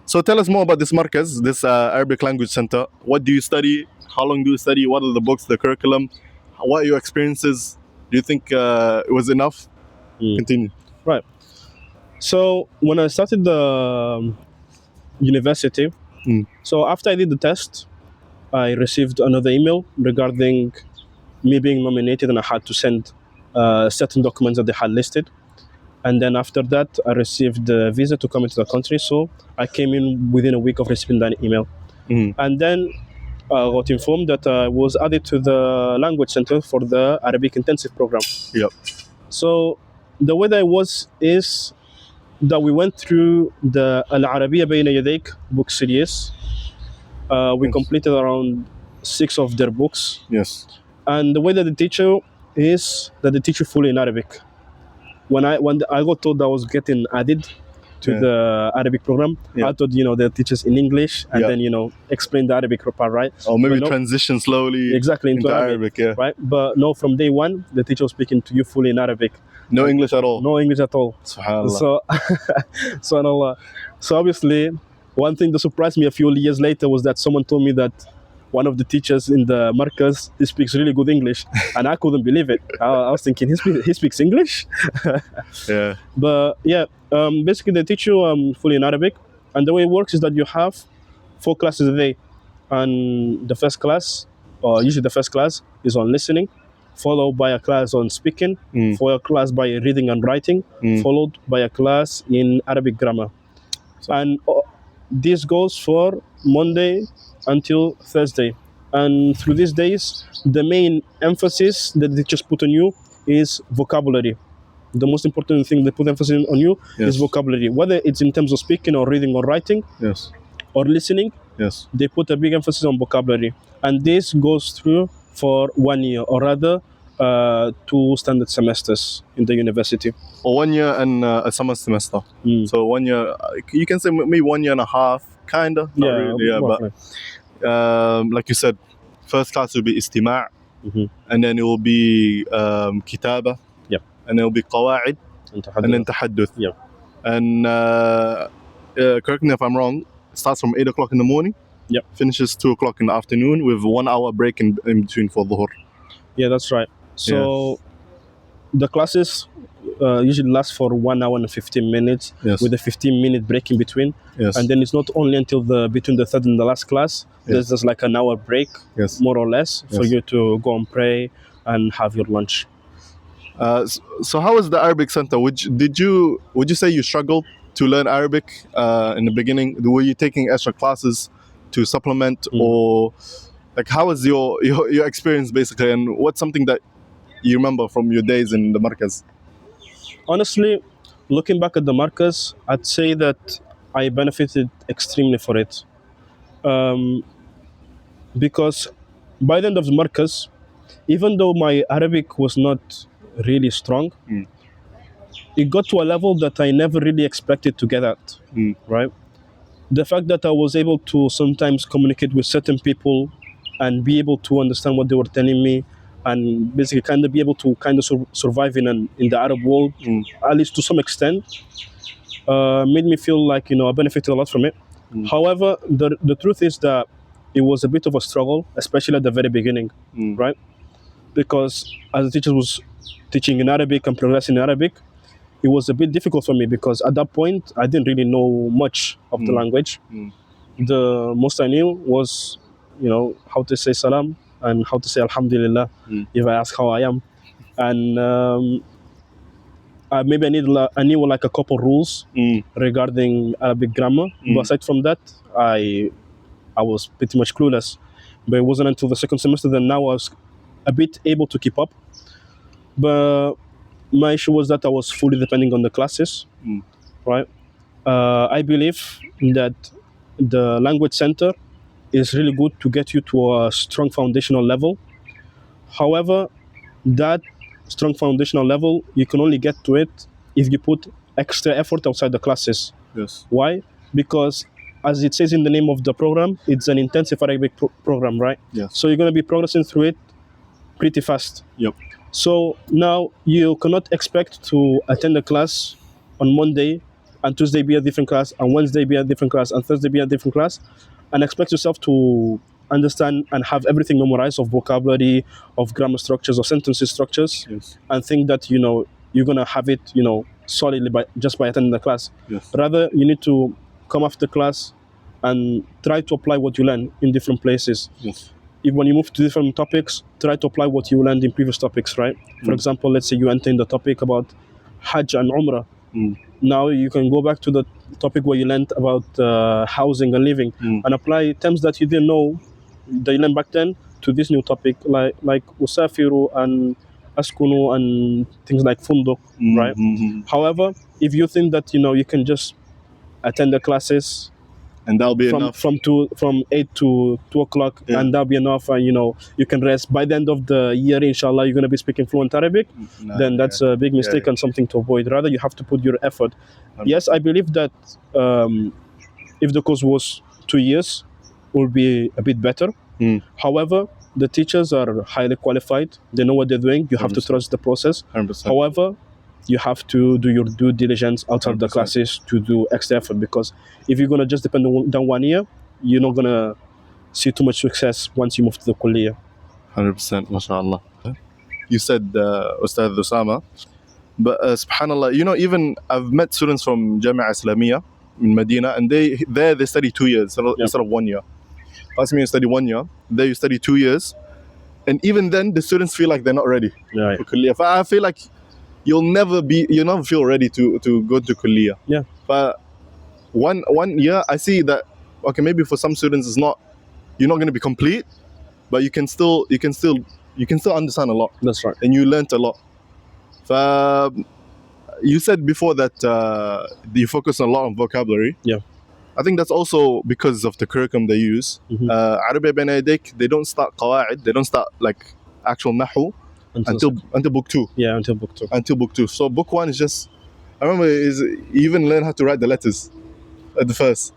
So tell us more about this Markaz, this Arabic Language Center. What do you study? How long do you study? What are the books, the curriculum? What are your experiences? Do you think it was enough? Continue. Right. So when I started the university, so after I did the test, I received another email regarding me being nominated, and I had to send certain documents that they had listed. And then after that, I received the visa to come into the country. So I came in within a week of receiving that email. And then I got informed that I was added to the language center for the Arabic intensive program. Yep. So the way that it was is that we went through the Al-Arabiya Bayna Yadayk book series. We completed around 6 of their books. Yes. And the way that they teach you is that they teach you fully in Arabic. When I got told I was getting added to the Arabic program, I thought, they teach us in English and then, explain the Arabic part, right? Or maybe transition slowly exactly into Arabic, right? But no, from day one, the teacher was speaking to you fully in Arabic. No English at all? No English at all. SubhanAllah. So obviously, one thing that surprised me a few years later was that someone told me that one of the teachers in the Markaz, he speaks really good English, and I couldn't believe it. I was thinking, he speaks English? Yeah. But yeah, basically they teach you fully in Arabic, and the way it works is that you have 4 classes a day, and the first class, or usually the first class, is on listening, followed by a class on speaking, followed a class by reading and writing, followed by a class in Arabic grammar. And this goes for Monday until Thursday. And through these days, the main emphasis that they just put on you is vocabulary. The most important thing they put emphasis on you is vocabulary. Whether it's in terms of speaking or reading or writing or listening, they put a big emphasis on vocabulary. And this goes through for 1 year, or rather 2 standard semesters in the university. Or 1 year and a summer semester. So 1 year, you can say maybe 1 year and a half, kind of. Not really, but like you said, first class will be istima', and then it will be kitaba, and it will be qawa'id, and then tahadduth. And correct me if I'm wrong, it starts from 8 o'clock in the morning, finishes 2 o'clock in the afternoon with 1 hour break in between for dhuhr. Yeah, that's right. So the classes usually last for 1 hour and 15 minutes with a 15-minute break in between. And then it's not only until between the third and the last class, there's just like an hour break, more or less, for you to go and pray and have your lunch. So how was the Arabic Center? Would you say you struggled to learn Arabic in the beginning? Were you taking extra classes to supplement, or like how was your experience basically, and what's something that you remember from your days in the Markaz? Honestly, looking back at the Markaz, I'd say that I benefited extremely for it. Because by the end of the Markaz, even though my Arabic was not really strong, it got to a level that I never really expected to get at, right? The fact that I was able to sometimes communicate with certain people and be able to understand what they were telling me, and basically kind of be able to kind of survive in the Arab world, at least to some extent, made me feel like, I benefited a lot from it. However, the truth is that it was a bit of a struggle, especially at the very beginning, right? Because as the teacher was teaching in Arabic and progressing in Arabic, it was a bit difficult for me because at that point, I didn't really know much of the language. The most I knew was, how to say salam and how to say alhamdulillah if I ask how I am. And maybe I knew like a couple rules regarding Arabic grammar. But aside from that, I was pretty much clueless. But it wasn't until the second semester that now I was a bit able to keep up. But my issue was that I was fully depending on the classes, right? I believe that the language center is really good to get you to a strong foundational level. However, that strong foundational level, you can only get to it if you put extra effort outside the classes. Why? Because as it says in the name of the program, it's an intensive Arabic program, right? So you're going to be progressing through it pretty fast. So now you cannot expect to attend a class on Monday and Tuesday be a different class, and Wednesday be a different class, and Thursday be a different class, and expect yourself to understand and have everything memorized of vocabulary, of grammar structures, of sentences structures, Yes. and think that you're gonna have it solidly just by attending the class. Yes. Rather, you need to come after class and try to apply what you learn in different places. Yes. If when you move to different topics, try to apply what you learned in previous topics, right? For example, let's say you enter in the topic about Hajj and Umrah. Now you can go back to the topic where you learned about housing and living and apply terms that you didn't know that you learned back then to this new topic, like usafiru and askunu and things like funduk, right? However, if you think that you can just attend the classes and that'll be enough from 8 to 2 o'clock, and that'll be enough, and you can rest. By the end of the year, inshallah, you're going to be speaking fluent Arabic. Then that's a big mistake and something to avoid. Rather, you have to put your effort. Yes, I believe that if the course was 2 years, it would be a bit better. However, the teachers are highly qualified. They know what they're doing. You have 100%. To trust the process. 100%. However, you have to do your due diligence outside 100%. The classes to do extra effort, because if you're going to just depend on 1 year, you're not going to see too much success once you move to the kulliyah. 100%, mashallah. You said Ustaz Osama, but subhanallah, even I've met students from Jamia Islamiyya in Medina, and they study 2 years instead of 1 year. Al-Qasimia, you study 1 year, there you study 2 years, and even then the students feel like they're not ready for kulliyah. I feel like you'll never feel ready to go to kulliyah. Yeah. But one year, I see that maybe for some students you're not going to be complete, but you can still understand a lot. That's right. And you learnt a lot. You said before that you focus a lot on vocabulary. Yeah. I think that's also because of the curriculum they use. Arabiya Bain Yadayk, they don't start qawa'id, they don't start like actual nahu until book 2. Yeah, until book 2. Until book 2. So book 1 is just, I remember, you even learn how to write the letters at the first.